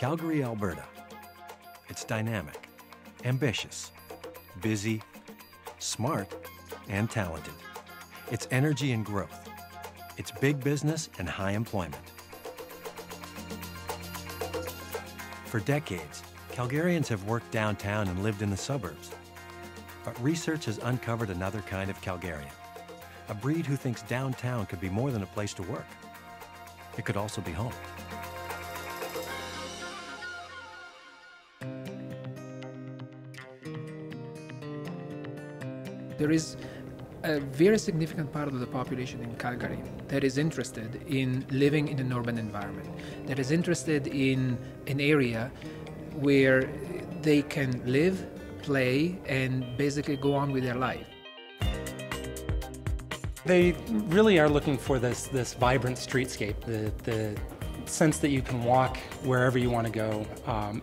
Calgary, Alberta. It's dynamic, ambitious, busy, smart, and talented. It's energy and growth. It's big business and high employment. For decades, Calgarians have worked downtown and lived in the suburbs. But research has uncovered another kind of Calgarian, a breed who thinks downtown could be more than a place to work. It could also be home. There is a very significant part of the population in Calgary that is interested in living in an urban environment, that is interested in an area where they can live, play, and basically go on with their life. They really are looking for this vibrant streetscape, the sense that you can walk wherever you want to go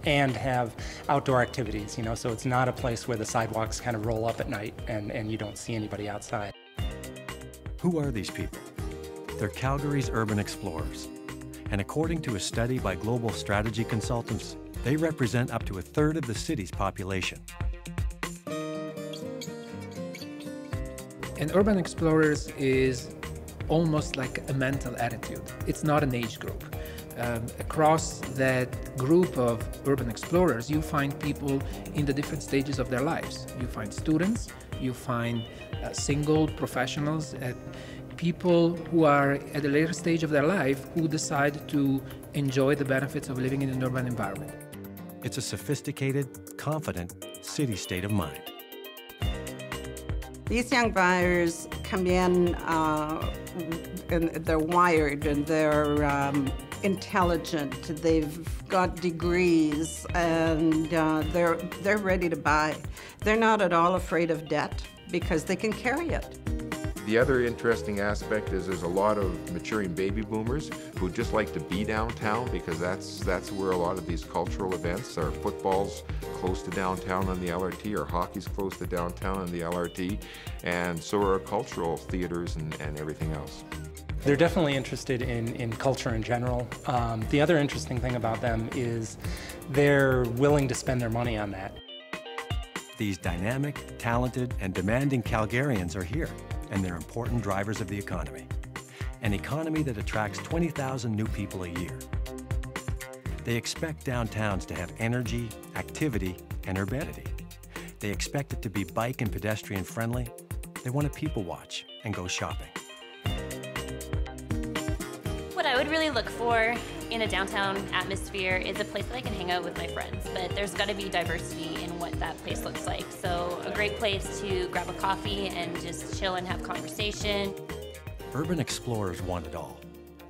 and have outdoor activities, you know, so it's not a place where the sidewalks kind of roll up at night and you don't see anybody outside. Who are these people? They're Calgary's urban explorers. And according to a study by global strategy consultants, they represent up to a third of the city's population. And urban explorers is almost like a mental attitude. It's not an age group. Across that group of urban explorers, you find people in the different stages of their lives. You find students, you find single professionals, people who are at a later stage of their life who decide to enjoy the benefits of living in an urban environment. It's a sophisticated, confident city state of mind. These young buyers come in and they're wired and they're intelligent. They've got degrees and they're ready to buy. They're not at all afraid of debt because they can carry it. The other interesting aspect is there's a lot of maturing baby boomers who just like to be downtown because that's where a lot of these cultural events are. Football's close to downtown on the LRT, or hockey's close to downtown on the LRT, and so are cultural theaters and everything else. They're definitely interested in culture in general. The other interesting thing about them is they're willing to spend their money on that. These dynamic, talented, and demanding Calgarians are here, and they're important drivers of the economy. An economy that attracts 20,000 new people a year. They expect downtowns to have energy, activity, and urbanity. They expect it to be bike and pedestrian friendly. They want to people watch and go shopping. What I would really look for in a downtown atmosphere is a place that I can hang out with my friends, but there's got to be diversity in what that place looks like. So a great place to grab a coffee and just chill and have conversation. Urban explorers want it all,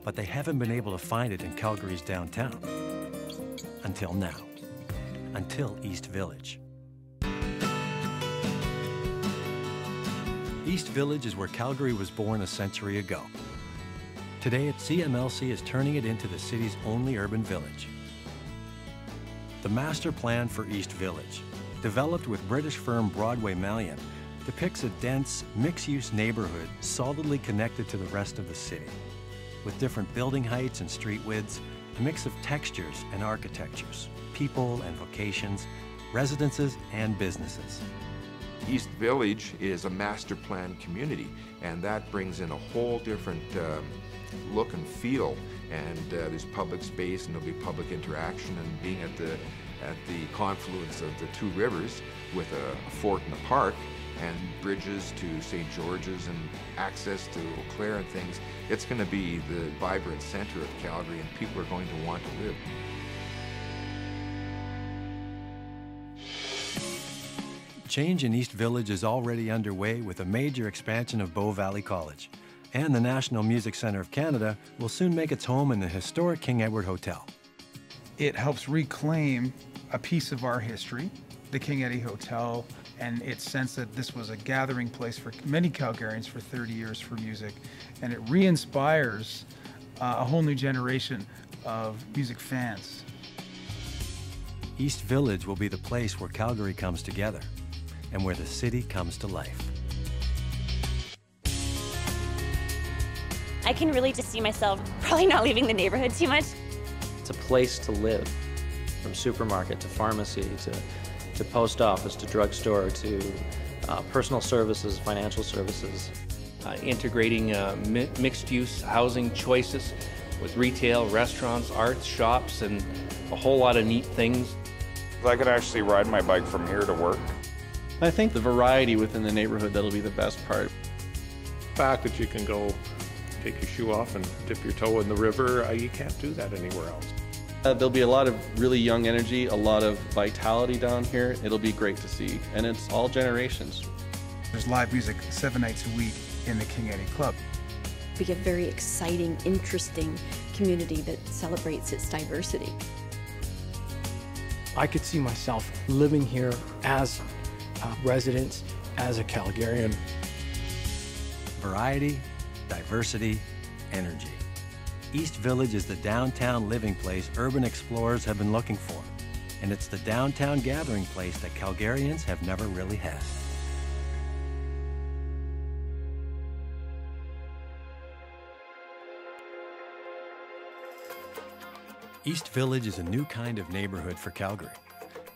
but they haven't been able to find it in Calgary's downtown. Until now. Until East Village. East Village is where Calgary was born a century ago. Today, CMLC is turning it into the city's only urban village. The master plan for East Village, developed with British firm Broadway Malyon, depicts a dense, mixed-use neighborhood solidly connected to the rest of the city, with different building heights and street widths, a mix of textures and architectures, people and vocations, residences and businesses. East Village is a master plan community, and that brings in a whole different look and feel, and there's public space and there'll be public interaction, and being at the confluence of the two rivers with a fort and a park and bridges to St. George's and access to Eau Claire and things, it's going to be the vibrant center of Calgary, and people are going to want to live. Change in East Village is already underway with a major expansion of Bow Valley College. And the National Music Centre of Canada will soon make its home in the historic King Edward Hotel. It helps reclaim a piece of our history, the King Eddie Hotel, and its sense that this was a gathering place for many Calgarians for 30 years for music. And it re-inspires a whole new generation of music fans. East Village will be the place where Calgary comes together and where the city comes to life. I can really just see myself probably not leaving the neighborhood too much. It's a place to live. from supermarket to pharmacy to post office to drugstore to personal services, financial services. Integrating mixed-use housing choices with retail, restaurants, arts, shops, and a whole lot of neat things. I could actually ride my bike from here to work. I think the variety within the neighborhood, that'll be the best part. The fact that you can go take your shoe off and dip your toe in the river, you can't do that anywhere else. There'll be a lot of really young energy, a lot of vitality down here. It'll be great to see, and it's all generations. There's live music 7 nights a week in the King Eddie Club. Be a very exciting, interesting community that celebrates its diversity. I could see myself living here as a resident, as a Calgarian. Variety, diversity, energy. East Village is the downtown living place urban explorers have been looking for, and it's the downtown gathering place that Calgarians have never really had. East Village is a new kind of neighborhood for Calgary,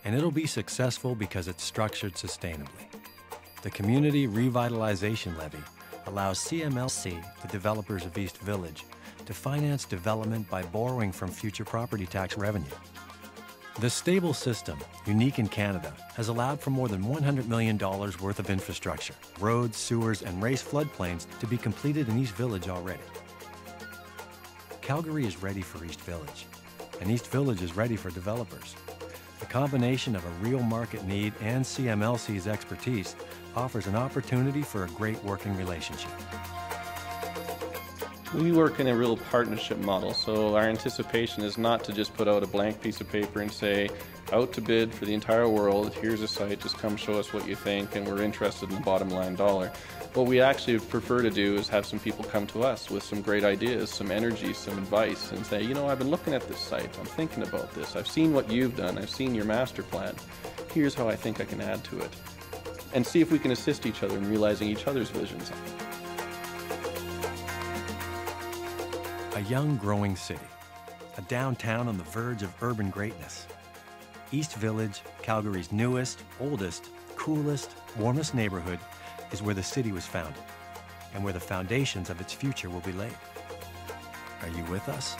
and it'll be successful because it's structured sustainably. The Community Revitalization Levy allows CMLC, the developers of East Village, to finance development by borrowing from future property tax revenue. The stable system, unique in Canada, has allowed for more than $100 million worth of infrastructure, roads, sewers, and raised floodplains to be completed in East Village already. Calgary is ready for East Village, and East Village is ready for developers. The combination of a real market need and CMLC's expertise offers an opportunity for a great working relationship. We work in a real partnership model, so our anticipation is not to just put out a blank piece of paper and say, out to bid for the entire world, here's a site, just come show us what you think, and we're interested in the bottom line dollar. What we actually prefer to do is have some people come to us with some great ideas, some energy, some advice, and say, you know, I've been looking at this site, I'm thinking about this, I've seen what you've done, I've seen your master plan, here's how I think I can add to it. And see if we can assist each other in realizing each other's visions. A young, growing city, a downtown on the verge of urban greatness. East Village, Calgary's newest, oldest, coolest, warmest neighborhood, is where the city was founded and where the foundations of its future will be laid. Are you with us?